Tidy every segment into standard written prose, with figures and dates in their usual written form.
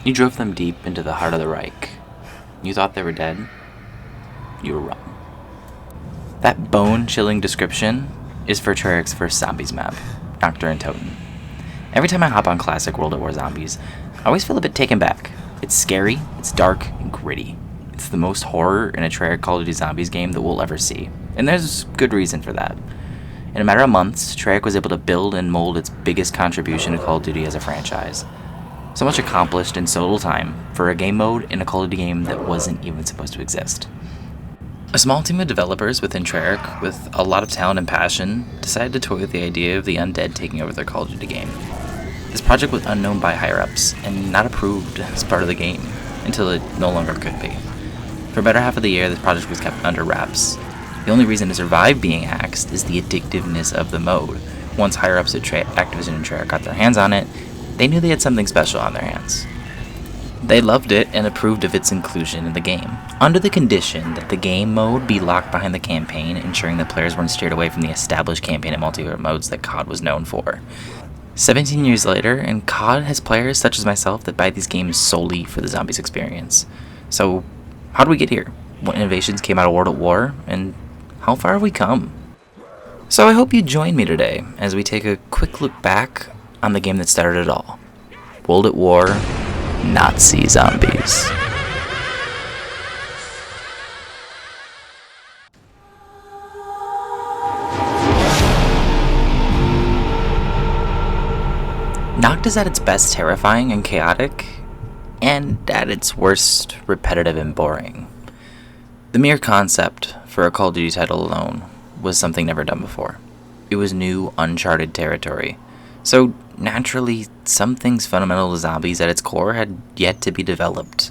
You drove them deep into the heart of the Reich. You thought they were dead? You were wrong. That bone-chilling description is for Treyarch's first zombies map, Nacht Der Untoten. Every time I hop on classic World at War zombies, I always feel a bit taken back. It's scary, it's dark, and gritty. It's the most horror in a Treyarch Call of Duty Zombies game that we'll ever see, and there's good reason for that. In a matter of months, Treyarch was able to build and mold its biggest contribution to Call of Duty as a franchise. So much accomplished in so little time for a game mode in a Call of Duty game that wasn't even supposed to exist. A small team of developers within Treyarch, with a lot of talent and passion, decided to toy with the idea of the undead taking over their Call of Duty game. This project was unknown by higher-ups, and not approved as part of the game, until it no longer could be. For a better half of the year, this project was kept under wraps. The only reason it survived being axed is the addictiveness of the mode. Once higher-ups at Activision and Treyarch got their hands on it, they knew they had something special on their hands. They loved it and approved of its inclusion in the game, under the condition that the game mode be locked behind the campaign, ensuring that players weren't steered away from the established campaign and multiplayer modes that COD was known for. 17 years later, and COD has players such as myself that buy these games solely for the zombies experience. So, how did we get here? What innovations came out of World at War, and how far have we come? So I hope you join me today as we take a quick look back on the game that started it all. World at War, Nazi Zombies. Nacht is at its best terrifying and chaotic, and at its worst repetitive and boring. The mere concept for a Call of Duty title alone was something never done before. It was new, uncharted territory. So naturally, some things fundamental to zombies at its core had yet to be developed,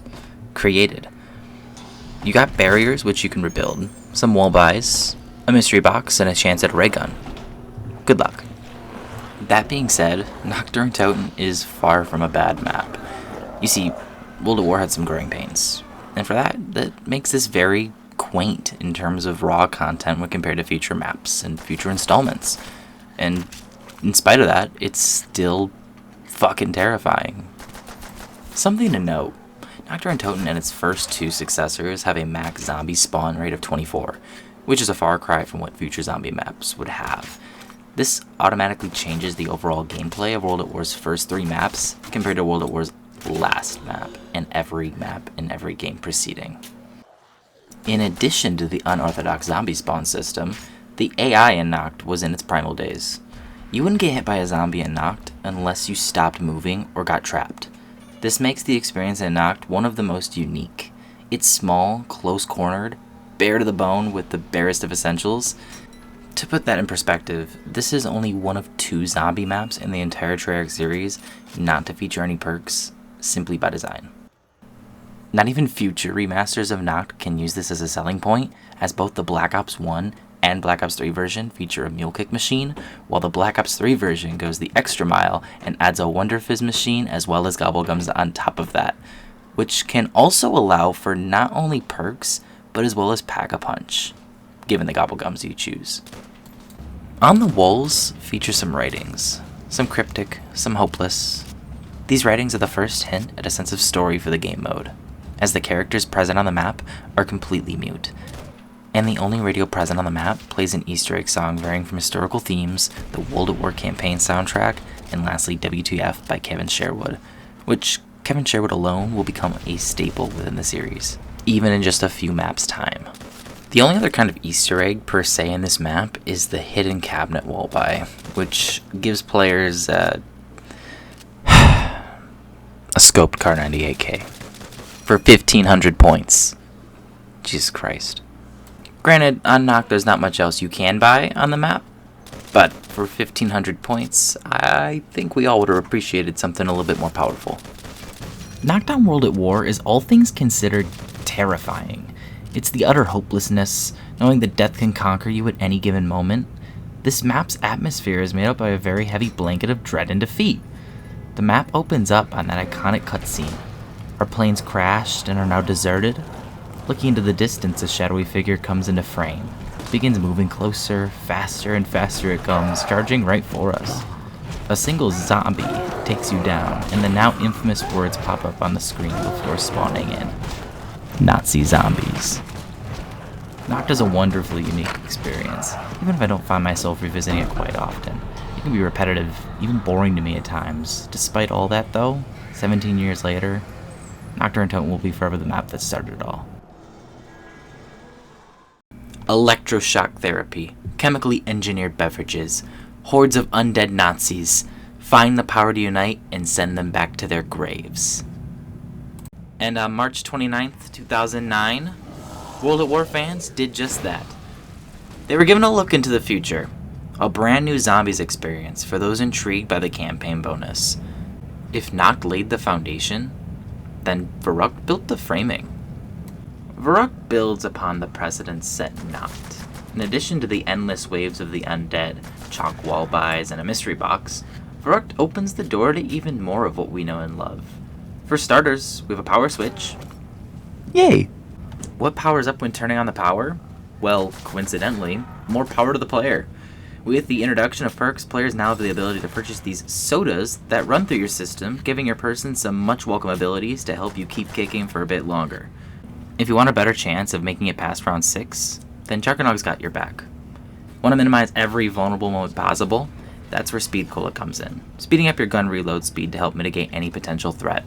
created. You got barriers which you can rebuild, some wall buys, a mystery box, and a chance at a ray gun. Good luck. That being said, Nacht Der Untoten is far from a bad map. You see, World at War had some growing pains, and for that makes this very quaint in terms of raw content when compared to future maps and future installments. And in spite of that, it's still fucking terrifying. Something to note, Nacht Der Untoten and its first two successors have a max zombie spawn rate of 24, which is a far cry from what future zombie maps would have. This automatically changes the overall gameplay of World at War's first three maps compared to World at War's last map and every map in every game preceding. In addition to the unorthodox zombie spawn system, the AI in Nacht was in its primal days. You wouldn't get hit by a zombie in Nacht unless you stopped moving or got trapped. This makes the experience in Nacht one of the most unique. It's small, close-cornered, bare to the bone with the barest of essentials. To put that in perspective, this is only one of 2 zombie maps in the entire Treyarch series not to feature any perks, simply by design. Not even future remasters of Nacht can use this as a selling point, as both the Black Ops 1 and Black Ops 3 version feature a mule kick machine, while the Black Ops 3 version goes the extra mile and adds a Wonder Fizz machine as well as Gobblegums on top of that, which can also allow for not only perks, but as well as Pack-a-Punch, given the Gobblegums you choose. On the walls feature some writings, some cryptic, some hopeless. These writings are the first hint at a sense of story for the game mode, as the characters present on the map are completely mute, and the only radio present on the map plays an Easter egg song varying from historical themes, the World at War campaign soundtrack, and lastly WTF by Kevin Sherwood, which Kevin Sherwood alone will become a staple within the series, even in just a few maps' time. The only other kind of Easter egg per se in this map is the hidden cabinet wall buy, which gives players a scoped Car 98K for 1,500 points. Jesus Christ. Granted, on Nacht there's not much else you can buy on the map, but for 1,500 points, I think we all would have appreciated something a little bit more powerful. Nacht on World at War is all things considered terrifying. It's the utter hopelessness, knowing that death can conquer you at any given moment. This map's atmosphere is made up by a very heavy blanket of dread and defeat. The map opens up on that iconic cutscene. Our planes crashed and are now deserted. Looking into the distance, a shadowy figure comes into frame. It begins moving closer, faster and faster it comes, charging right for us. A single zombie takes you down, and the now infamous words pop up on the screen before spawning in. Nazi zombies. Nacht is a wonderfully unique experience, even if I don't find myself revisiting it quite often. It can be repetitive, even boring to me at times. Despite all that though, 17 years later, Nacht Der Untoten will be forever the map that started it all. Electroshock therapy, chemically engineered beverages, hordes of undead Nazis, find the power to unite and send them back to their graves. And on March 29th, 2009, World at War fans did just that. They were given a look into the future, a brand new zombies experience for those intrigued by the campaign bonus. If Nacht laid the foundation, then Verruckt built the framing. Verruckt builds upon the precedents set in Nacht. In addition to the endless waves of the undead, chalk wall buys, and a mystery box, Verruckt opens the door to even more of what we know and love. For starters, we have a power switch. Yay! What powers up when turning on the power? Well, coincidentally, more power to the player. With the introduction of perks, players now have the ability to purchase these sodas that run through your system, giving your person some much welcome abilities to help you keep kicking for a bit longer. If you want a better chance of making it past round 6, then Jarkonog's got your back. Want to minimize every vulnerable moment possible? That's where Speed Cola comes in, speeding up your gun reload speed to help mitigate any potential threat.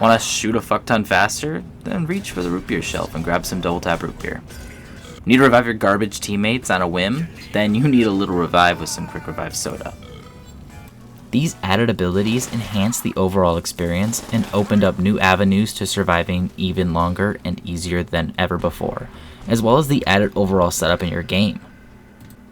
Want to shoot a fuck ton faster? Then reach for the root beer shelf and grab some double tap root beer. Need to revive your garbage teammates on a whim? Then you need a little revive with some quick revive soda. These added abilities enhanced the overall experience and opened up new avenues to surviving even longer and easier than ever before, as well as the added overall setup in your game.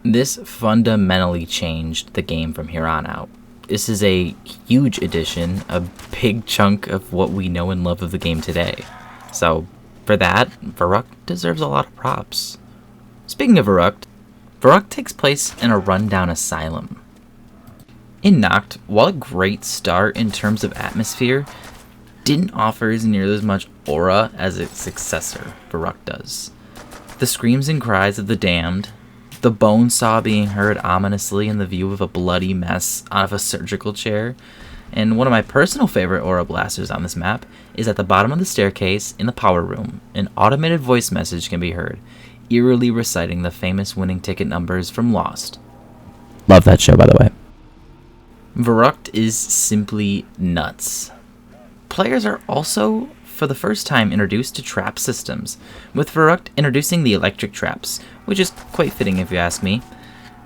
This fundamentally changed the game from here on out. This is a huge addition, a big chunk of what we know and love of the game today. So, for that, Verruckt deserves a lot of props. Speaking of Verruckt takes place in a rundown asylum. In Nacht, while a great start in terms of atmosphere, didn't offer as nearly as much aura as its successor, Verrückt, does. The screams and cries of the damned, the bone saw being heard ominously in the view of a bloody mess out of a surgical chair, and one of my personal favorite aura blasters on this map is at the bottom of the staircase in the power room. An automated voice message can be heard, eerily reciting the famous winning ticket numbers from Lost. Love that show, by the way. Verrückt is simply nuts. Players are also, for the first time, introduced to trap systems, with Verrückt introducing the electric traps, which is quite fitting if you ask me.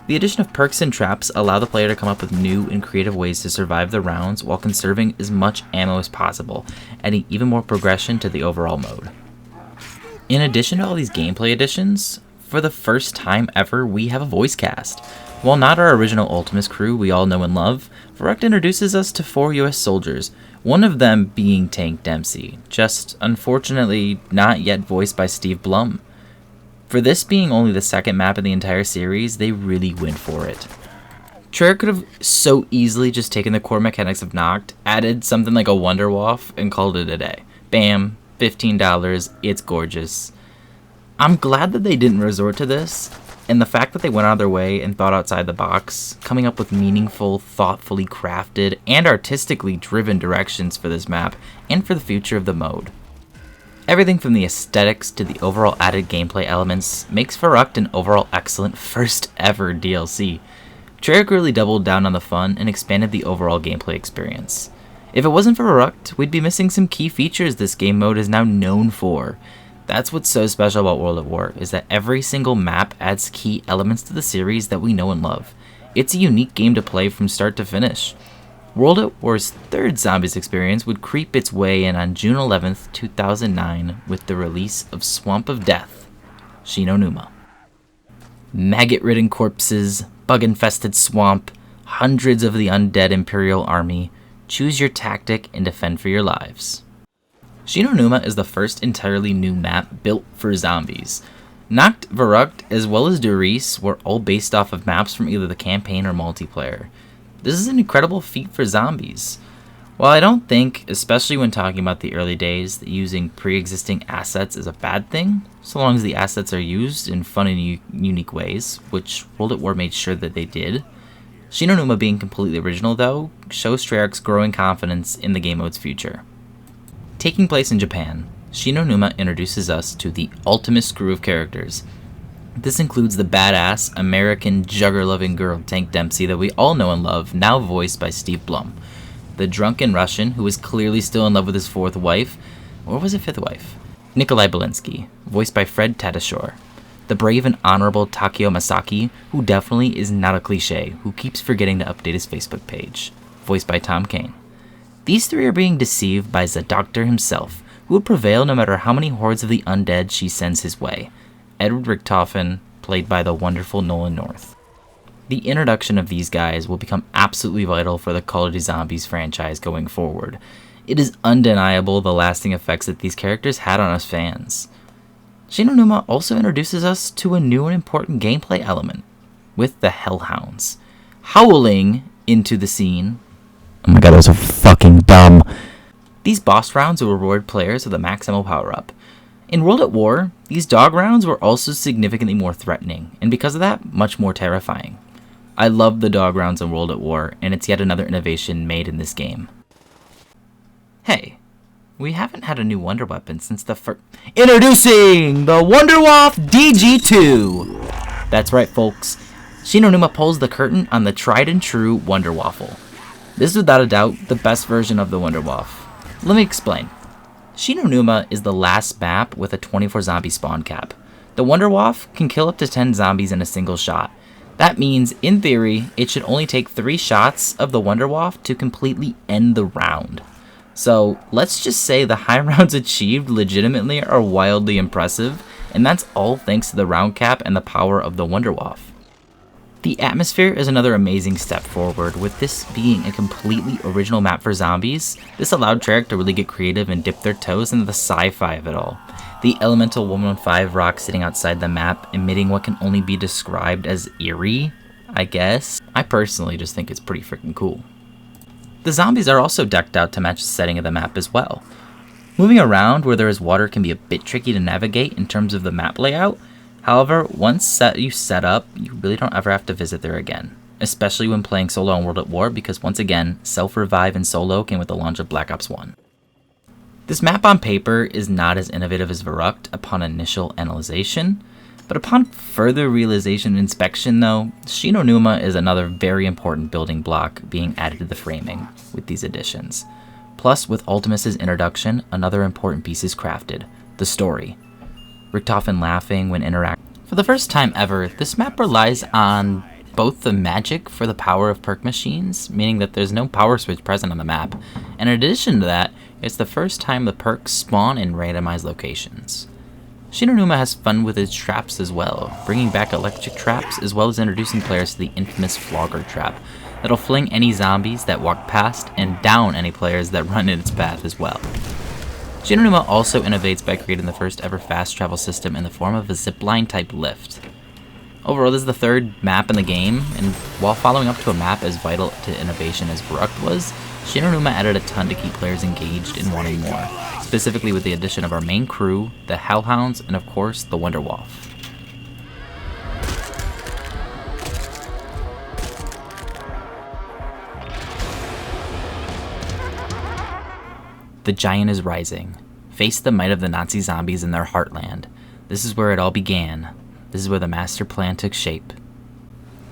The addition of perks and traps allow the player to come up with new and creative ways to survive the rounds while conserving as much ammo as possible, adding even more progression to the overall mode. In addition to all these gameplay additions, for the first time ever, we have a voice cast. While not our original Ultimus crew we all know and love, Verrückt introduces us to 4 US soldiers, one of them being Tank Dempsey, just unfortunately not yet voiced by Steve Blum. For this being only the second map in the entire series, they really went for it. Treyarch could have so easily just taken the core mechanics of Nacht, added something like a Wonder Waff, and called it a day. Bam, $15, it's gorgeous. I'm glad that they didn't resort to this, and the fact that they went out of their way and thought outside the box, coming up with meaningful, thoughtfully crafted, and artistically driven directions for this map and for the future of the mode. Everything from the aesthetics to the overall added gameplay elements makes Verrückt an overall excellent first ever DLC. Treyarch really doubled down on the fun and expanded the overall gameplay experience. If it wasn't for Verrückt, we'd be missing some key features this game mode is now known for. That's what's so special about World at War, is that every single map adds key elements to the series that we know and love. It's a unique game to play from start to finish. World at War's third Zombies experience would creep its way in on June 11th, 2009 with the release of Swamp of Death, Shi No Numa. Maggot-ridden corpses, bug-infested swamp, hundreds of the undead Imperial army. Choose your tactic and defend for your lives. Shi No Numa is the first entirely new map built for zombies. Nacht, Verruckt, as well as Riese were all based off of maps from either the campaign or multiplayer. This is an incredible feat for zombies. While I don't think, especially when talking about the early days, that using pre-existing assets is a bad thing, so long as the assets are used in fun and unique ways, which World at War made sure that they did, Shi No Numa being completely original, though, shows Treyarch's growing confidence in the game mode's future. Taking place in Japan, Shi No Numa introduces us to the ultimate crew of characters. This includes the badass, American, jugger-loving girl Tank Dempsey that we all know and love, now voiced by Steve Blum. The drunken Russian, who is clearly still in love with his fourth wife, or was it fifth wife? Nikolai Belinsky, voiced by Fred Tatasciore. The brave and honorable Takeo Masaki, who definitely is not a cliche, who keeps forgetting to update his Facebook page, voiced by Tom Kane. These three are being deceived by the Doctor himself, who will prevail no matter how many hordes of the undead she sends his way. Edward Richtofen, played by the wonderful Nolan North. The introduction of these guys will become absolutely vital for the Call of Duty Zombies franchise going forward. It is undeniable the lasting effects that these characters had on us fans. Shi No Numa also introduces us to a new and important gameplay element, with the Hellhounds, howling into the scene. Oh my god, that was so fucking dumb. These boss rounds will reward players with a max ammo power-up. In World at War, these dog rounds were also significantly more threatening, and because of that, much more terrifying. I love the dog rounds in World at War, and it's yet another innovation made in this game. Hey, we haven't had a new wonder weapon since the Introducing the Wonderwaff DG2! That's right, folks. Shi No Numa pulls the curtain on the tried and true Wonder Waffle. This is without a doubt the best version of the Wonderwaff. Let me explain. Shi No Numa is the last map with a 24 zombie spawn cap. The Wonderwaff can kill up to 10 zombies in a single shot. That means, in theory, it should only take 3 shots of the Wonderwaff to completely end the round. So, let's just say the high rounds achieved legitimately are wildly impressive, and that's all thanks to the round cap and the power of the Wonderwaff. The atmosphere is another amazing step forward. With this being a completely original map for zombies, this allowed Treyarch to really get creative and dip their toes into the sci-fi of it all. The elemental 115 rock sitting outside the map, emitting what can only be described as eerie, I guess. I personally just think it's pretty freaking cool. The zombies are also decked out to match the setting of the map as well. Moving around where there is water can be a bit tricky to navigate in terms of the map layout. However, once you set up, you really don't ever have to visit there again, especially when playing solo on World at War, because once again, self-revive in solo came with the launch of Black Ops 1. This map on paper is not as innovative as Verrückt upon initial analyzation, but upon further realization and inspection though, Shi No Numa is another very important building block being added to the framing with these additions. Plus, with Ultimus' introduction, another important piece is crafted, the story. Richtofen laughing when interacting. For the first time ever, this map relies on both the magic for the power of perk machines, meaning that there's no power switch present on the map, and in addition to that, it's the first time the perks spawn in randomized locations. Shi No Numa has fun with its traps as well, bringing back electric traps as well as introducing players to the infamous Flogger trap that'll fling any zombies that walk past and down any players that run in its path as well. Shi No Numa also innovates by creating the first ever fast travel system in the form of a zipline type lift. Overall, this is the third map in the game, and while following up to a map as vital to innovation as Verrückt was, Shi No Numa added a ton to keep players engaged and wanting more, specifically with the addition of our main crew, the Hellhounds, and of course, the Wonderwaff. The giant is rising. Face the might of the Nazi zombies in their heartland. This is where it all began. This is where the master plan took shape.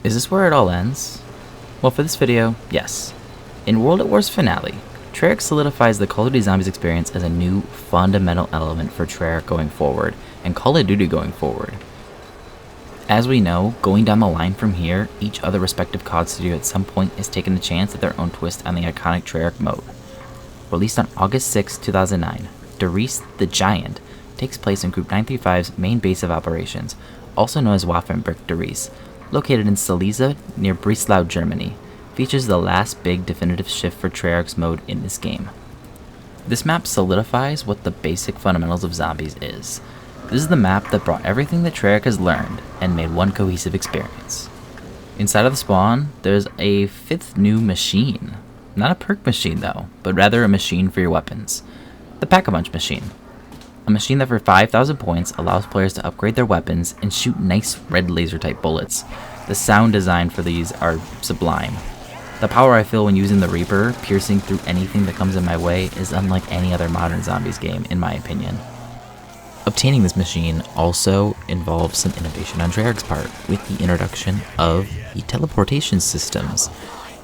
Is this where it all ends? Well, for this video, yes. In World at War's finale, Treyarch solidifies the Call of Duty Zombies experience as a new, fundamental element for Treyarch going forward, and Call of Duty going forward. As we know, going down the line from here, each other respective COD studio at some point is taking a chance at their own twist on the iconic Treyarch mode. Released on August 6, 2009, Der Riese the Giant takes place in Group 935's main base of operations, also known as Waffenberg Der Riese, located in Silesia near Breslau, Germany. Features the last big definitive shift for Treyarch's mode in this game. This map solidifies what the basic fundamentals of zombies is. This is the map that brought everything that Treyarch has learned and made one cohesive experience. Inside of the spawn, there's a 5th new machine. Not a perk machine though, but rather a machine for your weapons. The Pack-a-Punch machine. A machine that for 5,000 points allows players to upgrade their weapons and shoot nice red laser type bullets. The sound design for these are sublime. The power I feel when using the Reaper, piercing through anything that comes in my way, is unlike any other modern zombies game, in my opinion. Obtaining this machine also involves some innovation on Treyarch's part, with the introduction of the teleportation systems.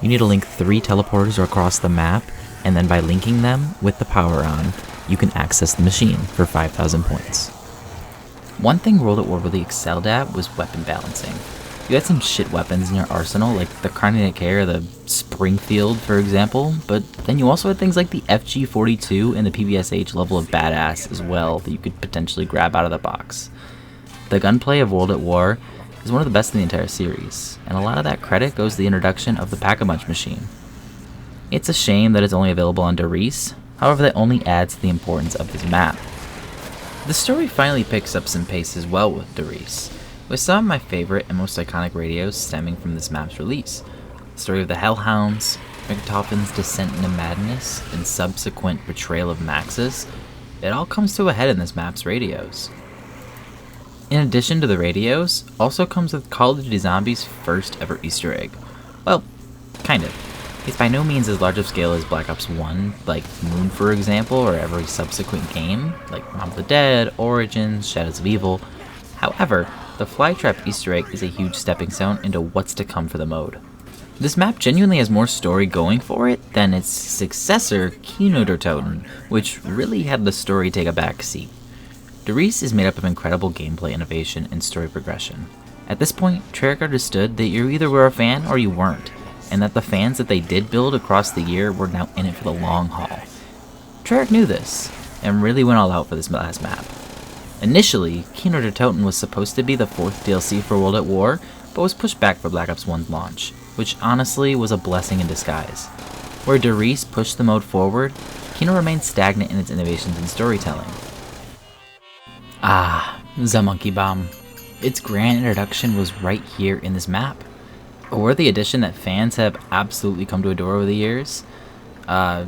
You need to link 3 teleporters across the map, and then by linking them with the power on, you can access the machine for 5,000 points. One thing World at War really excelled at was weapon balancing. You had some shit weapons in your arsenal, like the Carnate K or the Springfield, for example, but then you also had things like the FG-42 and the PVSH level of badass as well that you could potentially grab out of the box. The gunplay of World at War is one of the best in the entire series, and a lot of that credit goes to the introduction of the Pack-a-Punch machine. It's a shame that it's only available on Riese, however that only adds to the importance of this map. The story finally picks up some pace as well with Riese, with some of my favorite and most iconic radios stemming from this map's release. The story of the Hellhounds, Richtofen's descent into madness, and subsequent betrayal of Maxis, it all comes to a head in this map's radios. In addition to the radios, also comes with Call of Duty Zombies' first ever Easter egg. Well, kind of. It's by no means as large of scale as Black Ops 1, like Moon for example, or every subsequent game, like Mom of the Dead, Origins, Shadows of Evil. However, the Flytrap Easter egg is a huge stepping stone into what's to come for the mode. This map genuinely has more story going for it than its successor, Shi No Numa, which really had the story take a back seat. Riese is made up of incredible gameplay innovation and story progression. At this point, Treyarch understood that you either were a fan or you weren't, and that the fans that they did build across the year were now in it for the long haul. Treyarch knew this, and really went all out for this last map. Initially, Shi No Numa was supposed to be the 4th DLC for World at War, but was pushed back for Black Ops 1's launch, which honestly was a blessing in disguise. Where Riese pushed the mode forward, Shi No remained stagnant in its innovations in storytelling. The Monkey Bomb. Its grand introduction was right here in this map. A worthy addition that fans have absolutely come to adore over the years. Now,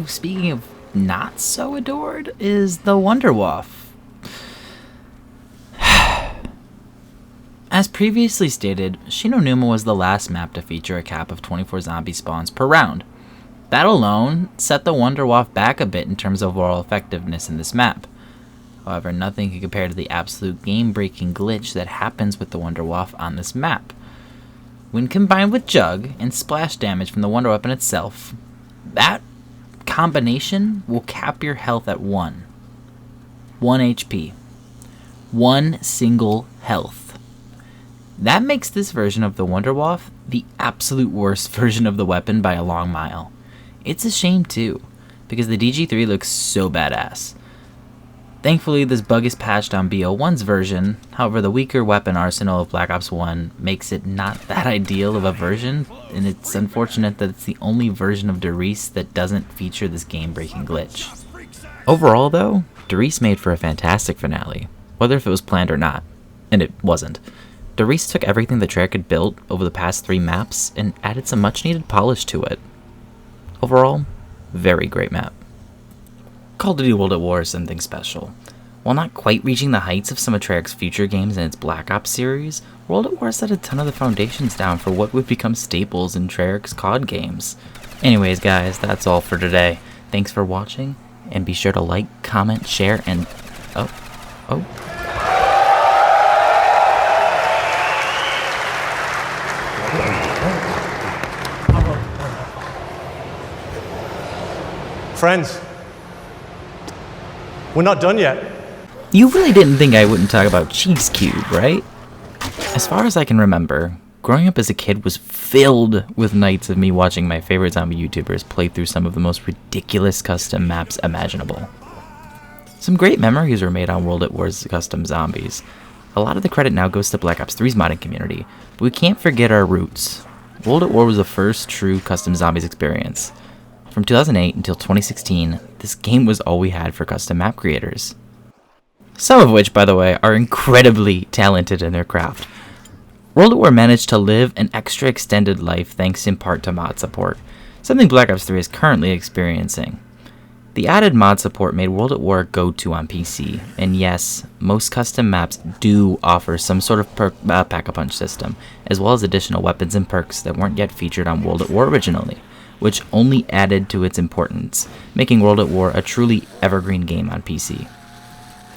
speaking of not so adored, is the Wunderwaffe. As previously stated, Shi No Numa was the last map to feature a cap of 24 zombie spawns per round. That alone set the Wunderwaffe back a bit in terms of overall effectiveness in this map. However, nothing can compare to the absolute game-breaking glitch that happens with the Wunderwaffe on this map. When combined with Jug and splash damage from the Wonder Weapon itself, that combination will cap your health at 1 HP. 1 single health. That makes this version of the Wunderwaffe the absolute worst version of the weapon by a long mile. It's a shame too, because the DG3 looks so badass. Thankfully, this bug is patched on BO1's version, however the weaker weapon arsenal of Black Ops 1 makes it not that ideal of a version, and it's unfortunate that it's the only version of Riese that doesn't feature this game-breaking glitch. Overall though, Riese made for a fantastic finale, whether if it was planned or not, and it wasn't. Riese took everything that Treyarch had built over the past 3 maps and added some much-needed polish to it. Overall, very great map. Call of Duty World at War is something special. While not quite reaching the heights of some of Treyarch's future games in its Black Ops series, World at War set a ton of the foundations down for what would become staples in Treyarch's COD games. Anyways guys, that's all for today. Thanks for watching, and be sure to like, comment, share, and... Friends, we're not done yet. You really didn't think I wouldn't talk about Cheese Cube, right? As far as I can remember, growing up as a kid was filled with nights of me watching my favorite zombie YouTubers play through some of the most ridiculous custom maps imaginable. Some great memories were made on World at War's custom zombies. A lot of the credit now goes to Black Ops 3's modding community, but we can't forget our roots. World at War was the first true custom zombies experience. From 2008 until 2016, this game was all we had for custom map creators. Some of which, by the way, are incredibly talented in their craft. World at War managed to live an extra extended life thanks in part to mod support, something Black Ops 3 is currently experiencing. The added mod support made World at War a go-to on PC, and yes, most custom maps do offer some sort of pack-a-punch system, as well as additional weapons and perks that weren't yet featured on World at War originally, which only added to its importance, making World at War a truly evergreen game on PC.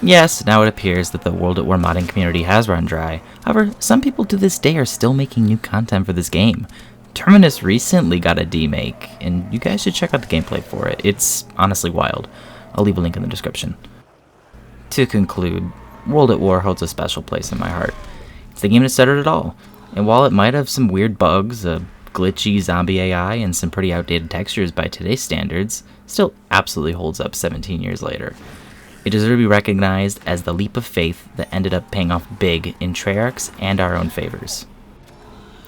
Yes, now it appears that the World at War modding community has run dry. However, some people to this day are still making new content for this game. Terminus recently got a demake, and you guys should check out the gameplay for it. It's honestly wild. I'll leave a link in the description. To conclude, World at War holds a special place in my heart. It's the game that started it all, and while it might have some weird bugs, a glitchy zombie AI, and some pretty outdated textures by today's standards, still absolutely holds up 17 years later. It deserves to be recognized as the leap of faith that ended up paying off big in Treyarch's and our own favors.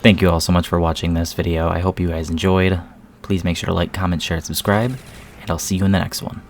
Thank you all so much for watching this video. I hope you guys enjoyed. Please make sure to like, comment, share, and subscribe, and I'll see you in the next one.